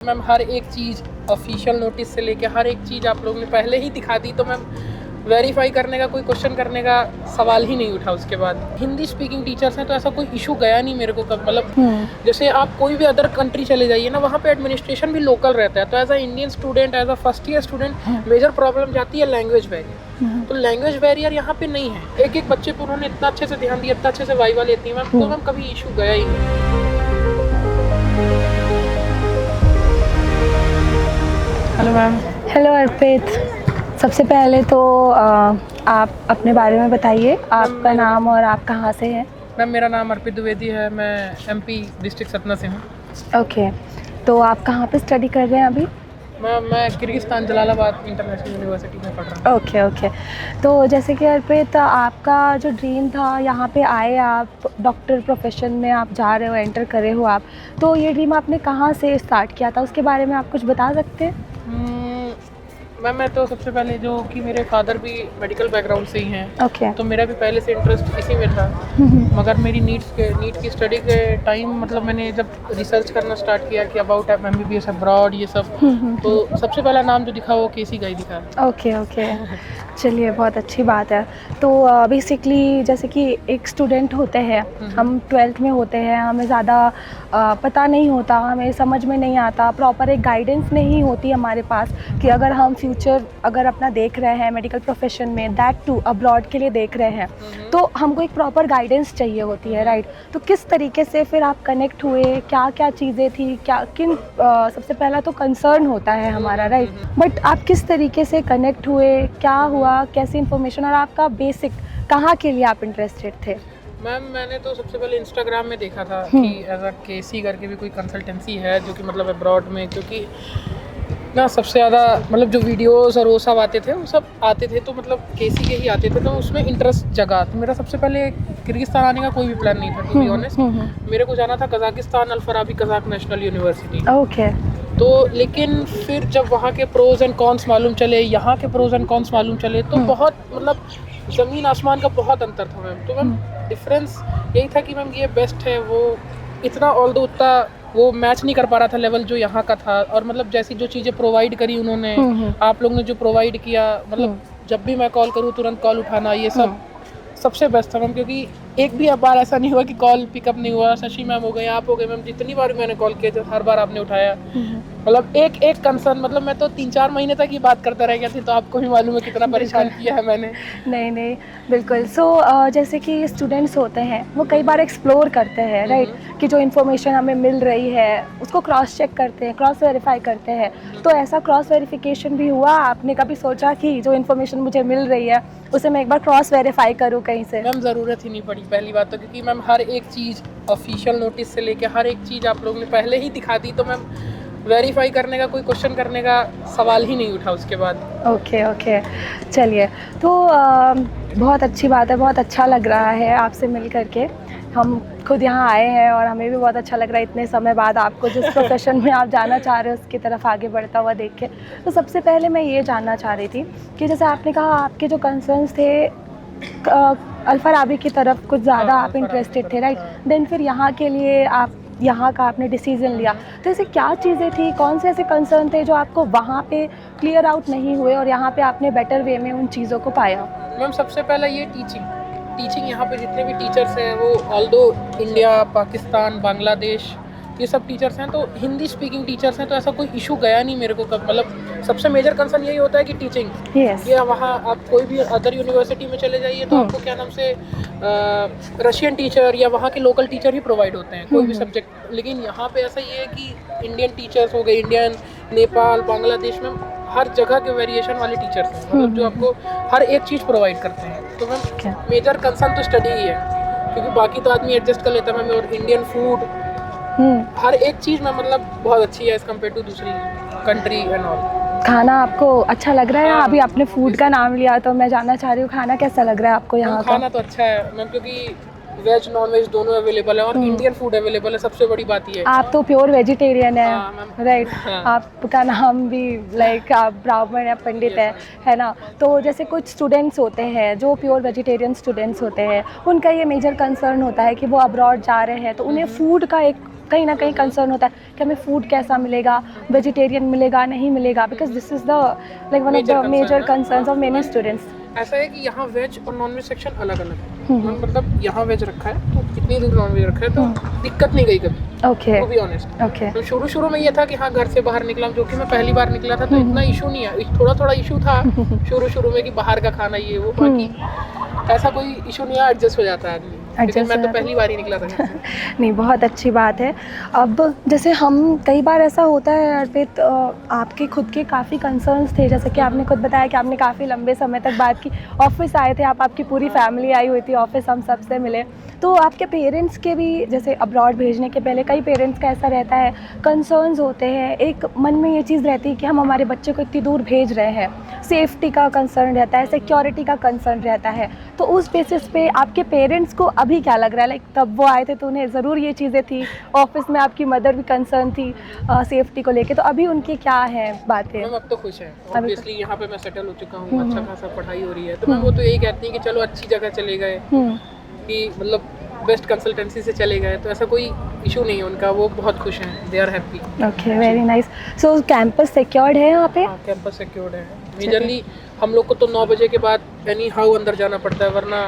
Ma'am हर एक चीज़ official notice से लेके हर एक चीज़ आप लोगों ने पहले ही दिखा दी, तो मैम वेरीफाई करने का कोई क्वेश्चन करने का सवाल ही नहीं उठा। उसके बाद हिंदी स्पीकिंग टीचर्स हैं तो ऐसा कोई इशू गया नहीं मेरे को कब, मतलब जैसे आप कोई भी अदर कंट्री चले जाइए ना, वहाँ पे एडमिनिस्ट्रेशन भी लोकल रहता है, तो as a Indian student, as a first year student major problem जाती है लैंग्वेज बैरियर। तो लैंग्वेज बैरियर यहाँ पे नहीं है। एक एक बच्चे पर उन्होंने इतना अच्छे से ध्यान दिया, इतना अच्छे से वाइवा लेती है मैम, तो मैम कभी इशू गया ही नहीं। Hello ma'am. हेलो अर्पित, सबसे पहले तो आप अपने बारे में बताइए, आपका नाम और आप कहाँ से हैं? मैम मेरा नाम अर्पित द्विवेदी है, मैं एमपी डिस्ट्रिक्ट सतना से हूँ। ओके, तो आप कहाँ पे स्टडी कर रहे हैं अभी? मैं किर्गिस्तान जलालाबाद इंटरनेशनल यूनिवर्सिटी में पढ़ रहा हूँ। ओके ओके, तो जैसे कि अर्पित, आपका जो ड्रीम था, यहाँ पे आए आप, डॉक्टर प्रोफेशन में आप जा रहे हो, एंटर करे हो आप, तो ये ड्रीम आपने कहाँ से स्टार्ट किया था, उसके बारे में आप कुछ बता सकते हैं? मैम मैं तो सबसे पहले जो कि मेरे फादर भी मेडिकल बैकग्राउंड से ही हैं, ओके। तो मेरा भी पहले से इंटरेस्ट इसी में था। मगर मेरी नीट की स्टडी के टाइम, मतलब मैंने जब रिसर्च करना स्टार्ट किया कि अबाउट MBBS अब्रॉड ये सब, तो सबसे पहला नाम जो दिखा वो केसी का ही दिखा। ओके ओके, चलिए बहुत अच्छी बात है। तो बेसिकली जैसे कि एक स्टूडेंट होते हैं, हम 12th में होते हैं, हमें ज़्यादा पता नहीं होता, हमें समझ में नहीं आता, प्रॉपर एक गाइडेंस नहीं होती हमारे पास कि अगर हम फ्यूचर अगर अपना देख रहे हैं मेडिकल प्रोफेशन में, दैट टू अब्रॉड के लिए देख रहे हैं, तो हमको एक प्रॉपर गाइडेंस चाहिए होती है, राइट? तो किस तरीके से फिर आप कनेक्ट हुए, क्या क्या चीज़ें थी, क्या किन सबसे पहला तो कंसर्न होता है हमारा, राइट? बट आप किस तरीके से कनेक्ट हुए, क्या हुआ, कैसी इन्फॉर्मेशन, और आपका बेसिक कहाँ के लिए आप इंटरेस्टेड थे? मैम मैंने तो सबसे पहले इंस्टाग्राम में देखा था कि एज अ केसी करके भी कोई कंसल्टेंसी है जो कि मतलब अब्रॉड में, क्योंकि ना सबसे ज़्यादा मतलब जो वीडियोस और वो सब आते थे, वो सब आते थे तो मतलब केसी के ही आते थे, तो उसमें इंटरेस्ट जगा। तो मेरा सबसे पहले किर्गिस्तान आने का कोई भी प्लान नहीं था, टू बी ऑनेस्ट। मेरे को जाना था Kazakhstan, Al Farabi Kazakh national university. Okay. तो लेकिन फिर जब वहाँ के प्रोज एंड कॉन्स मालूम चले, यहाँ के प्रोज एंड कॉन्स मालूम चले, तो बहुत मतलब ज़मीन आसमान का बहुत अंतर था मैम। तो मैम डिफरेंस यही था कि मैम ये बेस्ट है, वो इतना ऑल्दो उतना वो मैच नहीं कर पा रहा था लेवल जो यहाँ का था। और मतलब जैसी जो चीज़ें प्रोवाइड करी उन्होंने, आप लोग ने जो प्रोवाइड किया, मतलब जब भी मैं कॉल करूँ तुरंत कॉल उठाना, ये सब सबसे बेस्ट था मैम। क्योंकि एक भी बार ऐसा नहीं हुआ कि कॉल पिकअप नहीं हुआ। शशि मैम हो गए, आप हो गए मैम, जितनी बार मैंने कॉल किया तो हर बार आपने उठाया। मतलब एक एक कंसर्न, मतलब मैं तो 3-4 महीने तक ये बात करता रह गया थी, तो आपको भी मालूम है कितना परेशान किया है मैंने। नहीं नहीं, बिल्कुल। सो जैसे कि स्टूडेंट्स होते हैं, वो कई बार एक्सप्लोर करते हैं, राइट? कि जो इन्फॉर्मेशन हमें मिल रही है उसको क्रॉस चेक करते हैं, क्रॉस वेरीफाई करते हैं। तो ऐसा क्रॉस वेरिफिकेशन भी हुआ? आपने कभी सोचा कि जो इन्फॉर्मेशन मुझे मिल रही है उसे मैं एक बार क्रॉस वेरीफाई करूँ कहीं से? मैम ज़रूरत ही नहीं पड़ी पहली बात तो, क्योंकि मैम हर एक चीज़ ऑफिशियल नोटिस से लेके हर एक चीज़ आप लोगों ने पहले ही दिखा दी, तो मैम वेरीफाई करने का कोई क्वेश्चन करने का सवाल ही नहीं उठा उसके बाद। ओके ओके, चलिए। तो बहुत अच्छी बात है, बहुत अच्छा लग रहा है आपसे मिल करके। हम खुद यहाँ आए हैं और हमें भी बहुत अच्छा लग रहा है इतने समय बाद आपको जिस प्रोफेशन में आप जाना चाह रहे हो उसकी तरफ आगे बढ़ता हुआ देख के। तो सबसे पहले मैं ये जानना चाह रही थी कि जैसे आपने कहा आपके जो कंसर्न्स थे अल फराबी की तरफ कुछ ज़्यादा आप इंटरेस्टेड थे, राइट? देन फिर यहाँ के लिए आप यहाँ का आपने डिसीजन लिया, तो ऐसे क्या चीज़ें थी, कौन से ऐसे कंसर्न थे जो आपको वहाँ पे क्लियर आउट नहीं हुए और यहाँ पे आपने बेटर वे में उन चीज़ों को पाया? मैम सबसे पहला ये टीचिंग यहाँ पे जितने भी टीचर्स हैं वो ऑल्दो इंडिया, पाकिस्तान, बांग्लादेश ये सब टीचर्स हैं, तो हिंदी स्पीकिंग टीचर्स हैं, तो ऐसा कोई इशू गया नहीं मेरे को कब। मतलब सबसे मेजर कंसर्न यही होता है कि टीचिंग, Yes. ये वहाँ आप कोई भी अदर यूनिवर्सिटी में चले जाइए तो आपको क्या नाम से रशियन टीचर या वहाँ के लोकल टीचर ही प्रोवाइड होते हैं कोई भी सब्जेक्ट। लेकिन यहाँ पे ऐसा ये है कि इंडियन टीचर्स हो गए, इंडियन, नेपाल, बांग्लादेश में हर जगह के वेरिएशन वाले टीचर्स हैं, मतलब जो आपको हर एक चीज़ प्रोवाइड करते हैं। तो मैम मेजर कंसर्न तो स्टडी ही है, क्योंकि बाकी तो आदमी एडजस्ट कर लेता है मैम। और इंडियन फूड, हर एक चीज़ में मतलब बहुत अच्छी है एज़ कम्पेयर टू दूसरी कंट्री एंड ऑल। खाना आपको अच्छा लग रहा है? अभी आपने फूड का नाम लिया तो मैं जानना चाह रही हूँ खाना कैसा लग रहा है आपको यहाँ का? खाना तो अच्छा है मैम, क्योंकि वेज नॉन वेज दोनों अवेलेबल है और इंडियन फूड अवेलेबल है, सबसे बड़ी बात ये है। आप तो प्योर वेजिटेरियन है, हाँ, मैम। राइट? हाँ। आपका नाम भी लाइक आप ब्राह्मण या पंडित है ना? तो जैसे कुछ स्टूडेंट्स होते हैं जो प्योर वेजिटेरियन स्टूडेंट्स होते हैं, उनका ये मेजर कंसर्न होता है कि वो अब्रॉड जा रहे हैं तो उन्हें फूड का एक कहीं ना कहीं कंसर्न होता है कि हमें फूड कैसा मिलेगा, वेजिटेरियन मिलेगा नहीं मिलेगा, because this is the like one of the major concerns of many students. ऐसा है कि यहाँ वेज और नॉन वेज सेक्शन अलग अलग है। मतलब यहाँ वेज रखा है तो कितनी दूर नॉन वेज रखा है, तो दिक्कत नहीं गई कभी, okay to be honest. Okay तो शुरू में ये था कि हाँ घर से बाहर निकला, जो कि मैं पहली बार निकला था, तो इतना इशू नहीं है। थोड़ा इशू था शुरू में कि बाहर का खाना ये वो, बाकी ऐसा कोई इशू नहीं है, एडजस्ट हो जाता है आदमी। लेकिन मैं तो पहली बार ही निकला था घर से। नहीं, बहुत अच्छी बात है। अब जैसे हम कई बार ऐसा होता है अर्पित, आपके खुद के काफ़ी कंसर्न्स थे, जैसे कि आपने खुद बताया कि आपने काफ़ी लंबे समय तक बात की, ऑफिस आए थे आप, आपकी पूरी फैमिली आई हुई थी ऑफिस, हम सब से मिले। तो आपके पेरेंट्स के भी जैसे अब्रॉड भेजने के पहले कई पेरेंट्स का ऐसा रहता है, कंसर्न्स होते हैं, एक मन में ये चीज़ रहती है कि हम हमारे बच्चे को इतनी दूर भेज रहे हैं, सेफ्टी का कंसर्न रहता है, सिक्योरिटी का कंसर्न रहता है। तो उस बेसिस पे आपके पेरेंट्स को अभी क्या लग रहा है? लाइक तब वो आए थे तो उन्हें ज़रूर ये चीज़ें थी, ऑफिस में आपकी मदर भी कंसर्न थी सेफ्टी को लेके, तो अभी उनकी क्या है बातें? मैम अब तो खुश है, ऑब्वियसली यहाँ पे मैं सेटल हो चुका हूँ, अच्छा खासा पढ़ाई हो रही है, तो मैम वो तो यही कहती है कि चलो अच्छी जगह चले गए, कि मतलब बेस्ट कंसल्टेंसी से चले गए, तो ऐसा कोई इशू नहीं है उनका, वो बहुत खुश हैं, they are happy. Okay, very nice. So campus secured है यहाँ पे? हाँ, कैंपस सिक्योर्ड है। मेजरली हम लोग को तो 9 बजे के बाद एनी हाउ अंदर जाना पड़ता है, वरना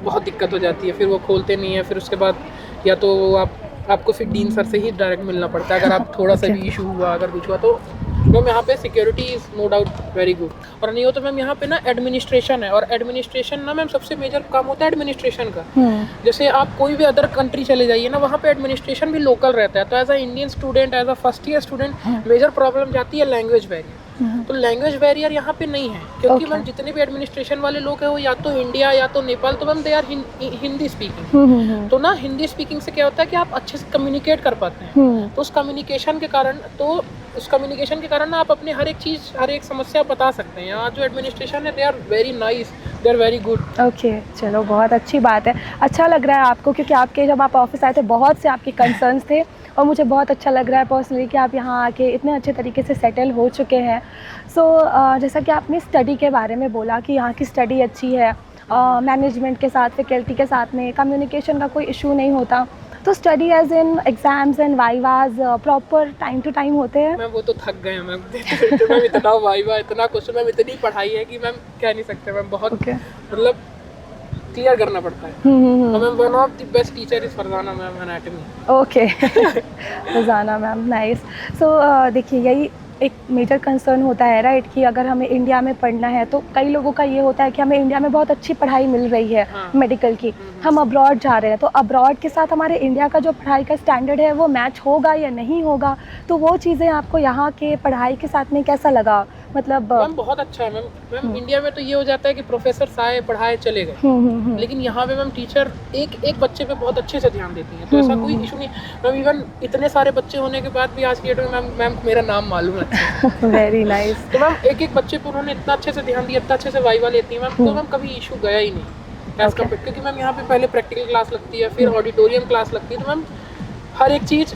बहुत दिक्कत हो जाती है, फिर वो खोलते नहीं है। फिर उसके बाद या तो आपको फिर डीन सर से ही डायरेक्ट मिलना पड़ता है, अगर आप थोड़ा सा भी इशू हुआ, अगर कुछ हुआ तो। मैम यहाँ पे security is no doubt very good, और नहीं हो तो मैम यहाँ पे ना एडमिनिस्ट्रेशन है, और एडमिनिस्ट्रेशन ना मैम सबसे मेजर काम होता है एडमिनिस्ट्रेशन का। जैसे आप कोई भी अदर कंट्री चले जाइए ना, वहाँ पे एडमिनिस्ट्रेशन भी लोकल रहता है, तो as a Indian student, as a first year student major problem जाती है लैंग्वेज बैरियर। तो लैंग्वेज बैरियर यहाँ पे नहीं है, क्योंकि मैम जितने भी एडमिनिस्ट्रेशन वाले लोग हैं वो या तो इंडिया या तो नेपाल, तो ma'am they are Hindi speaking. तो ना हिंदी स्पीकिंग से क्या होता है कि आप अच्छे से कम्युनिकेट कर पाते हैं, तो उस कम्युनिकेशन के कारण ना आप अपने हर एक चीज़, हर एक समस्या बता सकते हैं। यहाँ जो एडमिनिस्ट्रेशन है they are very nice, they are very good. Okay, चलो बहुत अच्छी बात है। अच्छा लग रहा है आपको, क्योंकि आपके जब आप ऑफिस आए थे बहुत से आपके कंसर्न्स थे, और मुझे बहुत अच्छा लग रहा है पर्सनली कि आप यहाँ आके इतने अच्छे तरीके से सेटल हो चुके हैं। सो जैसा कि आपने स्टडी के बारे में बोला कि यहाँ की स्टडी अच्छी है, मैनेजमेंट के साथ, फैकल्टी के साथ में कम्युनिकेशन का कोई इशू नहीं होता, तो study as in exams and vivas proper time to time होते हैं? मैम वो तो थक गए हैं मैम, मैम इतना वाइवा, इतना क्वेश्चन, मैम इतनी पढ़ाई है कि मैम कह नहीं सकते मैम, बहुत मतलब क्लियर करना पड़ता है। तो ma'am one of the best teacher is Farzana ma'am, anatomy. Okay, Farzana ma'am, nice. So देखिए, यही एक मेजर कंसर्न होता है राइट, कि अगर हमें इंडिया में पढ़ना है तो कई लोगों का ये होता है कि हमें इंडिया में बहुत अच्छी पढ़ाई मिल रही है मेडिकल की, हम अब्रॉड जा रहे हैं, तो अब्रॉड के साथ हमारे इंडिया का जो पढ़ाई का स्टैंडर्ड है वो मैच होगा या नहीं होगा, तो वो चीज़ें आपको यहाँ के पढ़ाई के साथ में कैसा लगा? मतलब मैम बहुत अच्छा है मैम। इंडिया में तो ये हो जाता है कि प्रोफेसर आए, पढ़ाए, चले गए, लेकिन यहाँ पे मैम टीचर एक बच्चे पे बहुत अच्छे से ध्यान देती हैं, तो ऐसा कोई इशू नहीं मैम। इवन इतने सारे बच्चे होने के बाद भी आज की डेट में मैम मेरा नाम मालूम है। Very nice. तो मैम एक बच्चे पर उन्होंने इतना अच्छे से ध्यान दिया, इतना अच्छे से वाइवा लेती है मैम, तो मैम कभी इशू गया ही नहीं एज कम्पेयर, क्योंकि मैम यहाँ पे पहले प्रैक्टिकल क्लास लगती है, फिर ऑडिटोरियम क्लास लगती है, तो मैम हर एक चीज़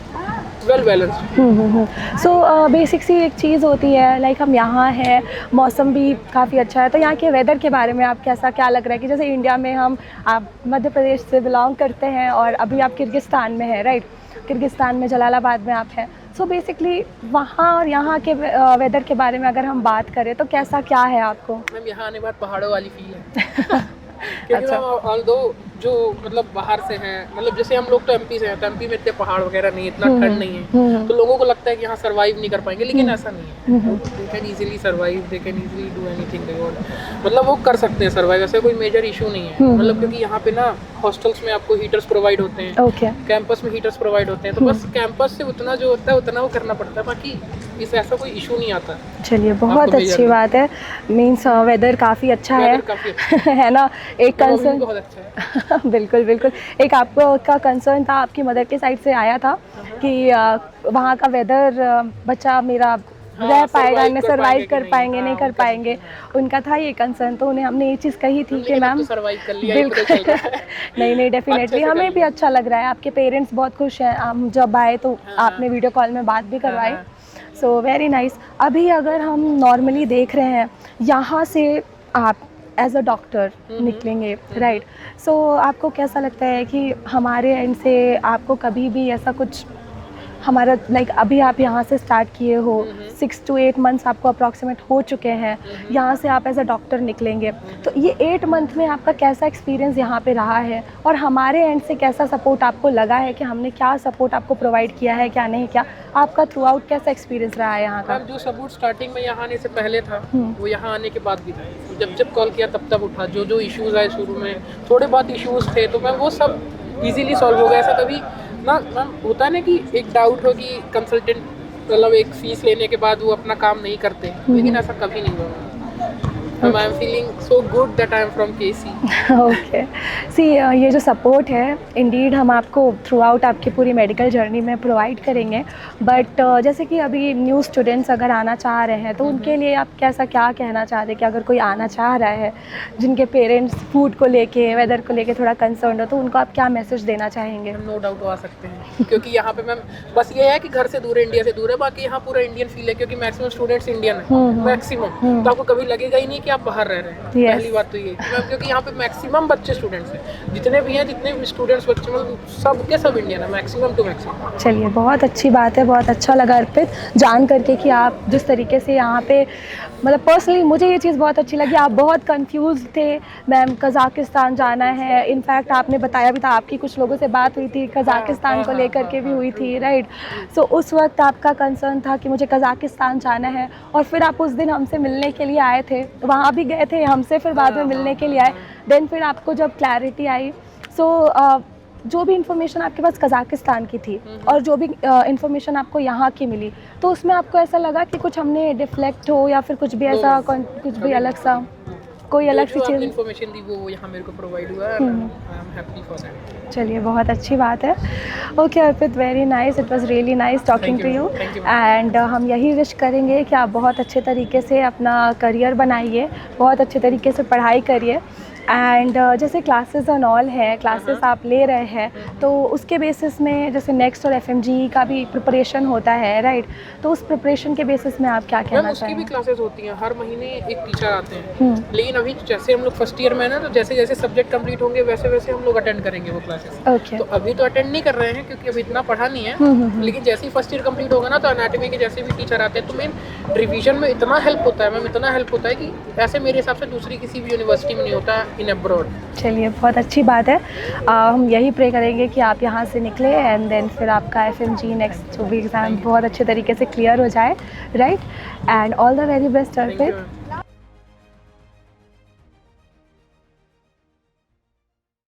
वेल बैलेंस्ड। सो बेसिक सी एक चीज़ होती है, लाइक हम यहाँ हैं, मौसम भी काफ़ी अच्छा है, तो यहाँ के वेदर के बारे में आप क्या लग रहा है कि जैसे इंडिया में आप मध्य प्रदेश से बिलोंग करते हैं और अभी आप किर्गिस्तान में हैं राइट, किर्गिस्तान में जलालाबाद में आप हैं, सो बेसिकली वहाँ और यहाँ के वेदर के बारे में अगर हम बात करें तो कैसा क्या है आपको? मैम यहाँ आने बाद पहाड़ों वाली फील है। क्योंकि मैम ऑल्दो जो मतलब बाहर से हैं, मतलब जैसे हम लोग तो एमपी से हैं, तो एमपी में इतने पहाड़ वगैरह नहीं, इतना ठंड नहीं है, तो लोगों को लगता है कि यहाँ सर्वाइव नहीं कर पाएंगे, लेकिन ऐसा नहीं है। They can easily survive, they can easily do anything they want, मतलब वो कर सकते हैं सर्वाइव, ऐसा कोई मेजर इशू नहीं है। मतलब क्योंकि यहाँ पे ना हॉस्टल्स में आपको हीटर्स प्रोवाइड होते हैं, कैंपस में हीटर्स प्रोवाइड होते हैं, तो बस कैंपस से उतना जो होता है उतना वो करना पड़ता है, बाकी इससे ऐसा कोई इशू नहीं आता। चलिए बहुत अच्छी बात है, मीन्स वेदर काफ़ी अच्छा है, है ना? एक कंसर्न बहुत अच्छा है। बिल्कुल बिल्कुल, एक आपका कंसर्न था, आपकी मदर के साइड से आया था कि वहाँ का वेदर बच्चा मेरा रह पाएगा, survive न कर सर्वाइव पाएंगे कर कि पाएंगे, नहीं। नहीं हाँ, कर उनका पाएंगे। उनका था ये कंसर्न, तो उन्हें हमने ये चीज़ कही थी कि लेकिन अब मैम तो सर्वाइव कर लिया, ये पता बिल्कुल चल रहा है। नहीं नहीं, अच्छे डेफिनेटली से कर हमें भी लिया। अच्छा लग रहा है। आपके पेरेंट्स बहुत खुश हैं, हम जब आए तो हाँ, आपने वीडियो कॉल में बात भी हाँ, करवाई, हाँ। So very nice. अभी अगर हम नॉर्मली देख रहे हैं, यहाँ से आप एज अ डॉक्टर निकलेंगे, राइट, सो आपको कैसा लगता है कि हमारे एंड से आपको कभी भी ऐसा कुछ हमारा लाइक अभी आप यहाँ से स्टार्ट किए हो, 6 to 8 मंथ्स आपको अप्रॉक्सीमेट हो चुके हैं, यहाँ से आप एज अ डॉक्टर निकलेंगे, तो ये 8 मंथ में आपका कैसा एक्सपीरियंस यहाँ पे रहा है, और हमारे एंड से कैसा सपोर्ट आपको लगा है कि हमने क्या सपोर्ट आपको प्रोवाइड किया है, क्या नहीं किया, आपका थ्रू आउट कैसा एक्सपीरियंस रहा है यहाँ का? मैम जो सपोर्ट स्टार्टिंग में यहाँ आने से पहले था, वो यहाँ आने के बाद भी था। जब जब कॉल किया तब तब उठा। जो जो इश्यूज़ आए शुरू में, थोड़े बहुत इश्यूज़ थे, तो मैम वो सब इजीली सॉल्व हो गया। ऐसा कभी ना मैम होता है ना कि एक डाउट हो कि कंसल्टेंट मतलब एक फीस लेने के बाद वो अपना काम नहीं करते, लेकिन ऐसा कभी नहीं हुआ। I am feeling so good that I am from KC. Okay, see ये जो सपोर्ट है इंडीड हम आपको थ्रू आउट आपकी पूरी मेडिकल जर्नी में प्रोवाइड करेंगे, बट जैसे कि अभी न्यू स्टूडेंट्स अगर आना चाह रहे हैं, तो उनके लिए आप कैसा क्या कहना चाहते हैं कि अगर कोई आना चाह रहा है जिनके पेरेंट्स फूड को लेके, वेदर को लेके थोड़ा कंसर्न हो, तो उनको आप क्या मैसेज देना चाहेंगे? नो डाउट आ सकते हैं, क्योंकि यहाँ पे मैम बस ये है कि घर से दूर है, इंडिया से दूर है, बाकी यहाँ पूरा इंडियन फील है, क्योंकि मैक्सिमम स्टूडेंट्स इंडियन है, मैक्सिमम। तो आपको कभी लगेगा ही नहीं कि आप बाहर रह रहे हैं। Yes. पहली बात तो ये कि मैम, क्योंकि यहाँ पे मैक्सिमम बच्चे स्टूडेंट्स हैं, जितने भी हैं, जितने भी स्टूडेंट्स बच्चे, मतलब सब के सब इंडियन है, मैक्सिमम टू मैक्सिमम। चलिए, बहुत अच्छी बात है, बहुत अच्छा लगा अर्पित जान करके कि आप जिस तरीके से यहाँ पे, मतलब पर्सनली मुझे ये चीज़ बहुत अच्छी लगी। आप बहुत कंफ्यूज थे, मैम कज़ाकिस्तान जाना है, इनफैक्ट आपने बताया भी था आपकी कुछ लोगों से बात हुई थी कज़ाकिस्तान को लेकर के भी हुई थी, राइट, सो उस वक्त आपका कंसर्न था कि मुझे कज़ाकिस्तान जाना है, और फिर आप उस दिन हमसे मिलने के लिए आए थे, वहाँ भी गए थे हमसे, फिर बाद में मिलने के लिए आए, देन फिर आपको जब क्लैरिटी आई, सो जो भी इन्फॉर्मेशन आपके पास कज़ाकिस्तान की थी और जो भी इन्फॉर्मेशन आपको यहाँ की मिली, तो उसमें आपको ऐसा लगा कि कुछ हमने डिफ्लेक्ट हो या फिर कुछ भी ऐसा कुछ भी अलग सा कोई अलग सी चीज़? इन्फॉर्मेशन दी वो यहाँ मेरे को प्रोवाइड हुआ है, I am happy for that. चलिए, बहुत अच्छी बात है। Okay Arpit, very nice, it was really nice talking to you, and हम यही विश करेंगे कि आप बहुत अच्छे तरीके से अपना करियर बनाइए, बहुत अच्छे तरीके से पढ़ाई करिए, एंड जैसे क्लासेस एंड ऑल है, क्लासेस आप ले रहे हैं, तो उसके बेसिस में जैसे नेक्स्ट और FMG का भी प्रिपरेशन होता है, राइट, तो उस प्रिपरेशन के बेसिस में आप क्या कहना उसकी भी चाहेंगे? क्लासेस होती हैं, हर महीने एक टीचर आते हैं, लेकिन अभी जैसे हम लोग फर्स्ट ईयर में है ना, तो जैसे जैसे सब्जेक्ट कंप्लीट होंगे वैसे वैसे हम लोग अटेंड करेंगे वो क्लासेस। ओके, तो अभी तो अटेंड नहीं कर रहे हैं क्योंकि अभी इतना पढ़ा नहीं है, लेकिन जैसे ही फर्स्ट ईयर कंप्लीट होगा ना, तो एनाटॉमी के जैसे भी टीचर आते हैं, तो मेन रिवीजन में इतना हेल्प होता है मैम, इतना हेल्प होता है कि ऐसे मेरे हिसाब से दूसरी किसी भी यूनिवर्सिटी में नहीं होता इन अब्रॉड। चलिए, बहुत अच्छी बात है। हम यही प्रे करेंगे कि आप यहाँ से निकले एंड देन फिर आपका FMG नेक्स्ट जो भी एग्ज़ाम बहुत अच्छे तरीके से क्लियर हो जाए, right, and all the very best Arpit.